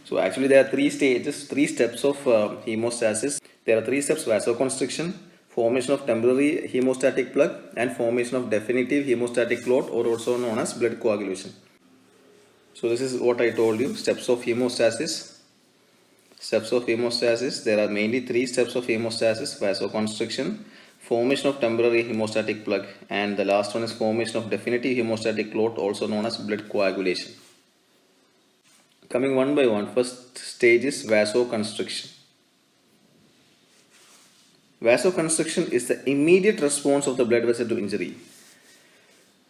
So actually there are three steps of hemostasis. There are three steps: vasoconstriction, formation of temporary hemostatic plug, and formation of definitive hemostatic clot, or also known as blood coagulation. So this is what I told you, steps of hemostasis. Steps of hemostasis, there are mainly three steps of hemostasis: vasoconstriction, formation of temporary hemostatic plug, and the last one is formation of definitive hemostatic clot, also known as blood coagulation. Coming one by one, first stage is vasoconstriction. Vasoconstriction is the immediate response of the blood vessel to injury.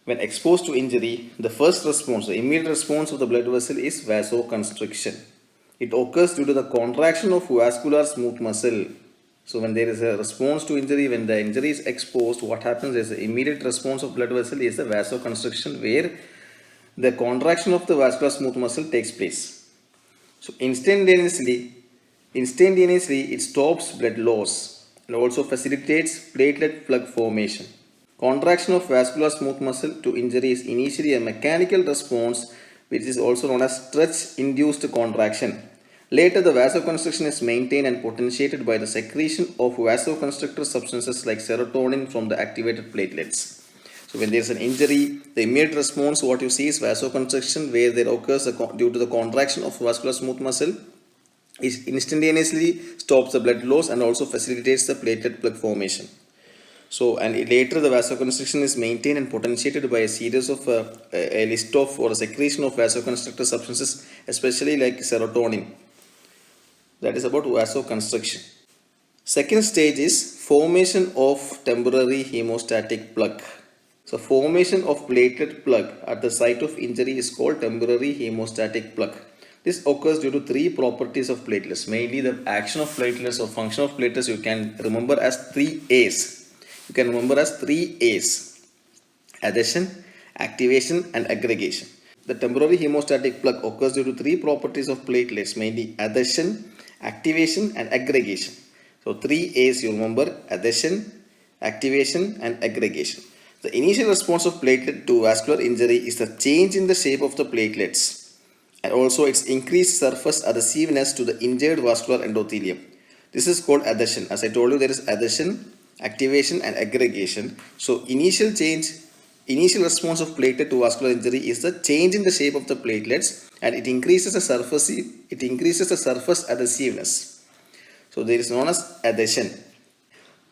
When exposed to injury, the first response, the immediate response of the blood vessel is vasoconstriction. It occurs due to the contraction of vascular smooth muscle. So when there is a response to injury, when the injury is exposed, what happens is the immediate response of blood vessel is the vasoconstriction, where the contraction of the vascular smooth muscle takes place. So instantaneously it stops blood loss and also facilitates platelet plug formation. Contraction of vascular smooth muscle to injury is initially a mechanical response, which is also known as stretch-induced contraction. Later, the vasoconstriction is maintained and potentiated by the secretion of vasoconstrictor substances like serotonin from the activated platelets. So when there is an injury, the immediate response, what you see is vasoconstriction, where there occurs due to the contraction of vascular smooth muscle. It instantaneously stops the blood loss and also facilitates the platelet plug formation. So, and later the vasoconstriction is maintained and potentiated by a series of a list of or a secretion of vasoconstrictor substances, especially like serotonin. That is about vasoconstriction. Second stage is formation of temporary hemostatic plug. So formation of platelet plug at the site of injury is called temporary hemostatic plug. This occurs due to three properties of platelets. Mainly the action of platelets or function of platelets you can remember as 3 A's. You can remember as 3 A's: adhesion, activation, and aggregation. The temporary hemostatic plug occurs due to three properties of platelets, mainly adhesion, activation, and aggregation. So 3 A's you remember: adhesion, activation, and aggregation. The initial response of platelet to vascular injury is the change in the shape of the platelets and also its increased surface adhesiveness to the injured vascular endothelium. This is called adhesion. As I told you, there is adhesion, activation, and aggregation. So initial response of platelet to vascular injury is the change in the shape of the platelets, and it increases the surface adhesiveness. So there is known as adhesion.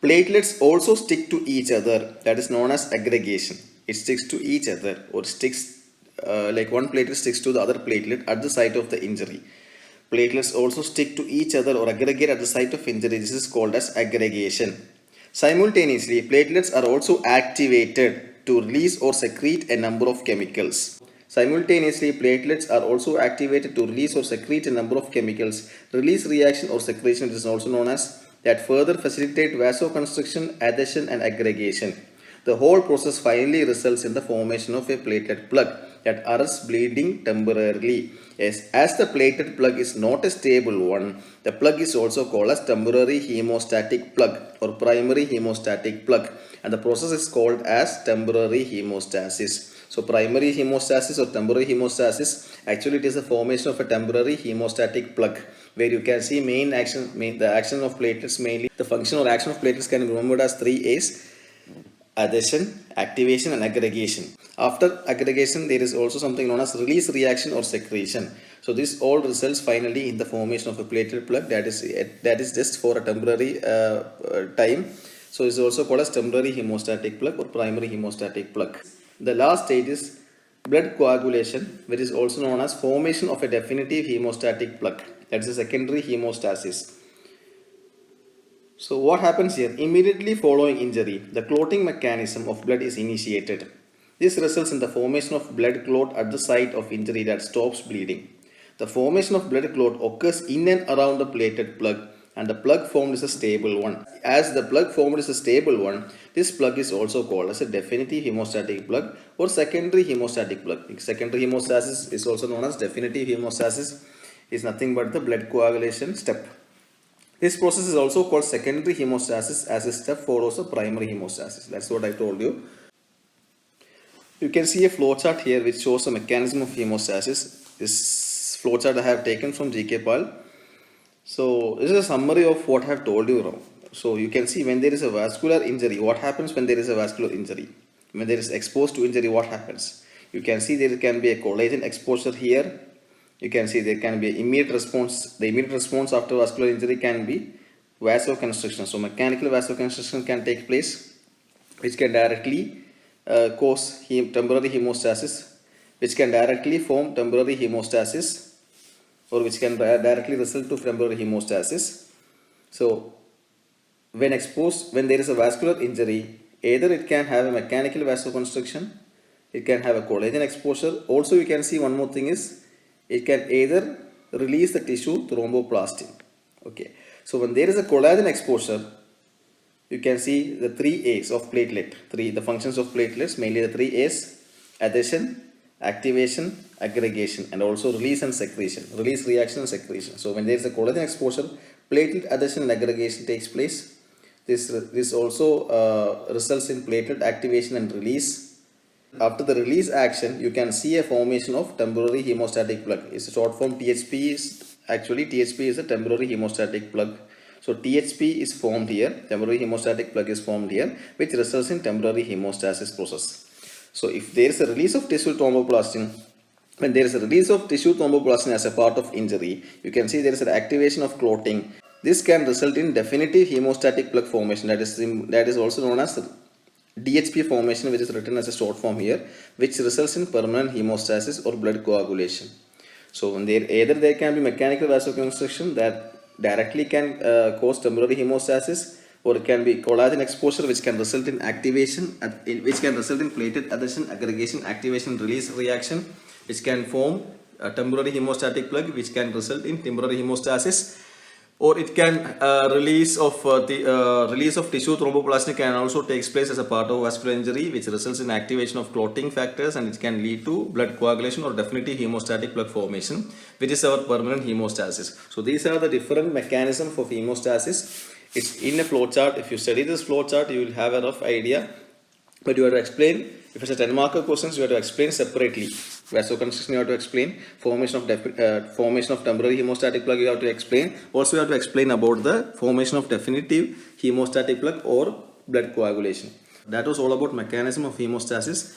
Platelets also stick to each other, that is known as aggregation. It sticks to each other, or sticks like one platelet sticks to the other platelet at the site of the injury. Platelets also stick to each other or aggregate at the site of injury. This is called as aggregation. Simultaneously, platelets are also activated to release or secrete a number of chemicals. Simultaneously, platelets are also activated to release or secrete a number of chemicals. Release reaction or secretion is also known as that further facilitate vasoconstriction, adhesion, and aggregation. The whole process finally results in the formation of a platelet plug that arrests bleeding temporarily. As the platelet plug is not a stable one, the plug is also called as temporary hemostatic plug or primary hemostatic plug, and the process is called as temporary hemostasis. So primary hemostasis or temporary hemostasis, actually it is the formation of a temporary hemostatic plug, where you can see the action of platelets, mainly the function or action of platelets can be remembered as 3 A's: adhesion, activation, and aggregation. After aggregation, there is also something known as release reaction or secretion. So this all results finally in the formation of a platelet plug that is just for a temporary time. So it's also called as temporary hemostatic plug or primary hemostatic plug. The last stage is blood coagulation, which is also known as formation of a definitive hemostatic plug. That is a secondary hemostasis. So what happens here? Immediately following injury, the clotting mechanism of blood is initiated. This results in the formation of blood clot at the site of injury that stops bleeding. The formation of blood clot occurs in and around the platelet plug, and the plug formed is a stable one. As the plug formed is a stable one, this plug is also called as a definitive hemostatic plug or secondary hemostatic plug. Secondary hemostasis is also known as definitive hemostasis. Is nothing but the blood coagulation step. This process is also called secondary hemostasis, as a step follows the primary hemostasis. That's what I told you. You can see a flowchart here which shows the mechanism of hemostasis. This flowchart I have taken from GK Pal. So this is a summary of what I have told you now. So you can see when there is a vascular injury, what happens when there is a vascular injury? When there is exposed to injury, what happens? You can see there can be a collagen exposure here. You can see there can be an immediate response. The immediate response after vascular injury can be vasoconstriction. So mechanical vasoconstriction can take place, which can directly cause temporary hemostasis, which can directly form temporary hemostasis, or which can directly result to temporary hemostasis. So when there is a vascular injury, either it can have a mechanical vasoconstriction, it can have a collagen exposure. Also you can see one more thing is, it can either release the tissue thromboplastin. Okay. So when there is a collagen exposure, you can see the 3 A's of platelet. The functions of platelets, mainly the 3 A's: adhesion, activation, aggregation, and also release and secretion. Release, reaction, and secretion. So when there is a collagen exposure, platelet adhesion and aggregation takes place. This also results in platelet activation and release. After the release action, you can see a formation of temporary hemostatic plug. It's a short form THP is a temporary hemostatic plug. So THP is formed here, temporary hemostatic plug is formed here, which results in temporary hemostasis process. So if there is a release of tissue thromboplastin, when there is a release of tissue thromboplastin as a part of injury, you can see there is an activation of clotting. This can result in definitive hemostatic plug formation, that is also known as DHP formation, which is written as a short form here, which results in permanent hemostasis or blood coagulation. So when either there can be mechanical vasoconstriction that directly can cause temporary hemostasis, or it can be collagen exposure, which can result in activation, which can result in platelet adhesion, aggregation, activation, release reaction, which can form a temporary hemostatic plug, which can result in temporary hemostasis. Or it can release of tissue thromboplastin can also takes place as a part of vascular injury, which results in activation of clotting factors, and it can lead to blood coagulation or definitive hemostatic plug formation, which is our permanent hemostasis. So these are the different mechanisms for hemostasis. It's in a flowchart. If you study this flowchart, you will have a rough idea. But you have to explain, if it's a 10 marker questions, you have to explain separately. Vasoconstriction you have to explain, formation of temporary hemostatic plug you have to explain. Also you have to explain about the formation of definitive hemostatic plug or blood coagulation. That was all about mechanism of hemostasis.